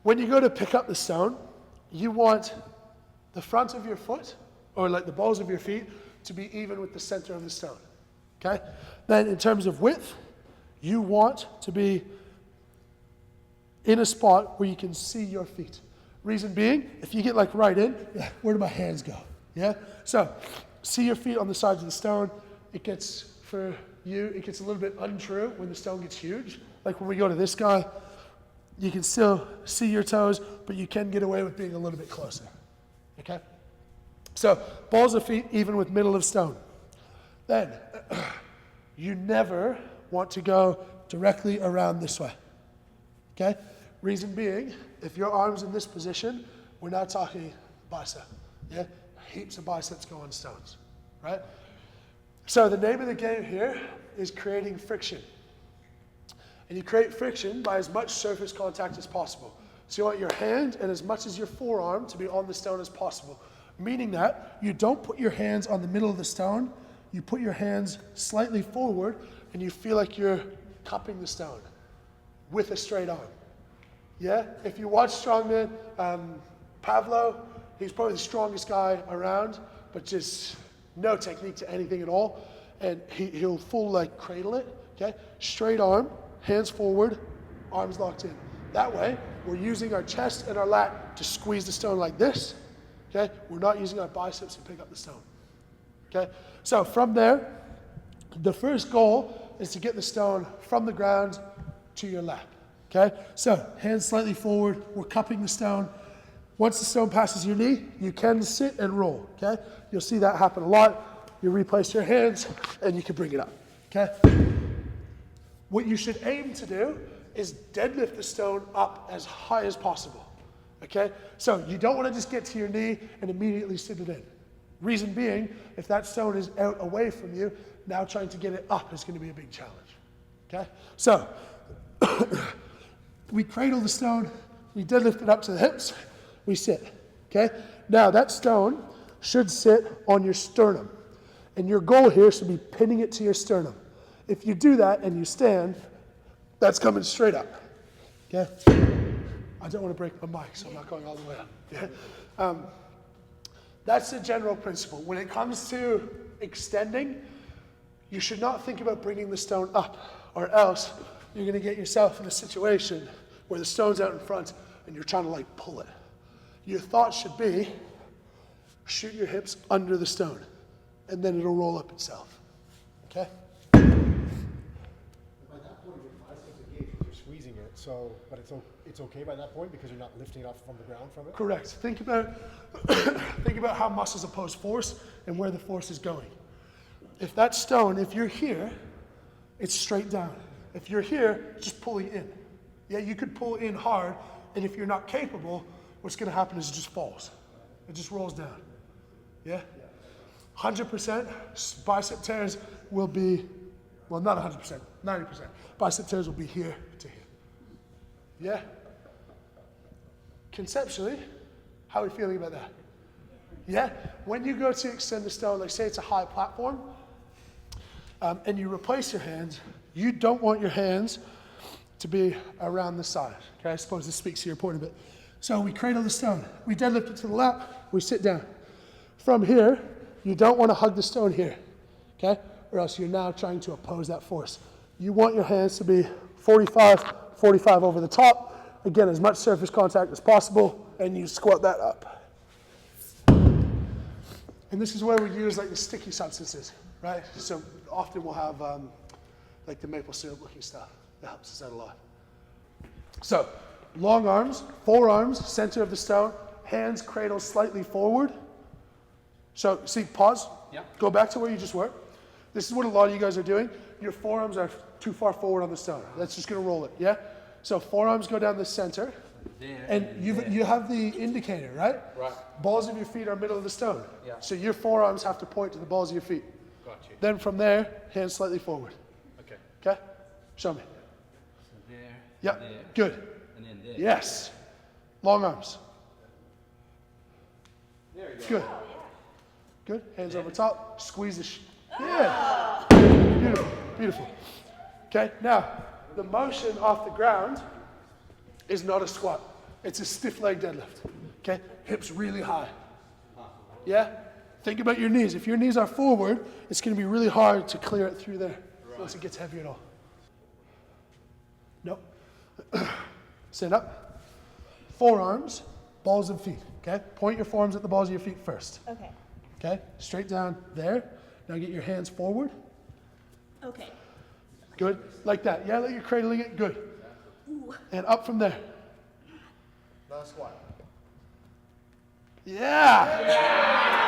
When you go to pick up the stone, you want the front of your foot, or like the balls of your feet, to be even with the center of the stone, okay? Then in terms of width, you want to be in a spot where you can see your feet. Reason being, if you get like right in, where do my hands go? Yeah? So, see your feet on the sides of the stone. It gets, for you, it gets a little bit untrue when the stone gets huge. Like when we go to this guy, you can still see your toes, but you can get away with being a little bit closer, okay? So, balls of feet even with middle of stone. Then, you never want to go directly around this way, okay? Reason being, if your arm's in this position, we're now talking bicep, yeah? Heaps of biceps go on stones, right? So the name of the game here is creating friction. And you create friction by as much surface contact as possible. So you want your hand and as much as your forearm to be on the stone as possible. Meaning that you don't put your hands on the middle of the stone, you put your hands slightly forward and you feel like you're cupping the stone with a straight arm. Yeah, if you watch strongman, Pavlo, he's probably the strongest guy around, but just no technique to anything at all. And he'll full like cradle it, okay? Straight arm, hands forward, arms locked in. That way, we're using our chest and our lat to squeeze the stone like this, okay? We're not using our biceps to pick up the stone, okay? So from there, the first goal is to get the stone from the ground to your lap. Okay, so hands slightly forward, we're cupping the stone. Once the stone passes your knee, you can sit and roll, okay? You'll see that happen a lot. You replace your hands and you can bring it up, okay? What you should aim to do is deadlift the stone up as high as possible, okay? So you don't want to just get to your knee and immediately sit it in. Reason being, if that stone is out away from you, now trying to get it up is going to be a big challenge, okay? So, we cradle the stone, we deadlift it up to the hips, we sit, okay? Now that stone should sit on your sternum. And your goal here should be pinning it to your sternum. If you do that and you stand, that's coming straight up, okay? I don't want to break my mic, so I'm not going all the way up, yeah? That's the general principle. When it comes to extending, you should not think about bringing the stone up, or else you're going to get yourself in a situation where the stone's out in front and you're trying to like pull it. Your thought should be, shoot your hips under the stone and then it'll roll up itself, okay? By that point, your biceps engage because you're squeezing it, so, but it's okay by that point because you're not lifting it off from the ground from it? Correct. Think about, think about how muscles oppose force and where the force is going. If that stone, if you're here, it's straight down. If you're here, just pulling in. Yeah, you could pull in hard, and if you're not capable, what's going to happen is it just falls. It just rolls down. Yeah? 100% bicep tears will be, well, not 100%, 90%. Bicep tears will be here to here. Yeah? Conceptually, how are we feeling about that? Yeah? When you go to extend the stone, like say it's a high platform, and you replace your hands, you don't want your hands to be around the side. Okay, I suppose this speaks to your point a bit. So we cradle the stone, we deadlift it to the lap, we sit down. From here, you don't want to hug the stone here, okay? Or else you're now trying to oppose that force. You want your hands to be 45 over the top. Again, as much surface contact as possible, and you squat that up. And this is where we use like the sticky substances, right? So often we'll have like the maple syrup looking stuff. That helps us out a lot. So, long arms, forearms, center of the stone, hands cradle slightly forward. So, see, pause. Yeah. Go back to where you just were. This is what a lot of you guys are doing. Your forearms are too far forward on the stone. That's just going to roll it, yeah? So, forearms go down the center. There, and you have the indicator, right? Right. Balls of your feet are middle of the stone. Yeah. So, your forearms have to point to the balls of your feet. Got you. Then from there, hands slightly forward. Okay. Okay? Show me. So there. Yep. There. Good. And then there. Yes. Long arms. There you go. Good. Good. Hands over top. Squeeze the yeah. Beautiful. Beautiful. Okay. Now, the motion off the ground is not a squat. It's a stiff leg deadlift. Okay? Hips really high. Yeah? Think about your knees. If your knees are forward, it's going to be really hard to clear it through there once it gets heavy at all. No. Stand up. Forearms, balls of feet. Okay? Point your forearms at the balls of your feet first. Okay. Okay? Straight down there. Now get your hands forward. Okay. Good. Like that. Yeah, like you're cradling it. Good. Ooh. And up from there. Now squat. Yeah.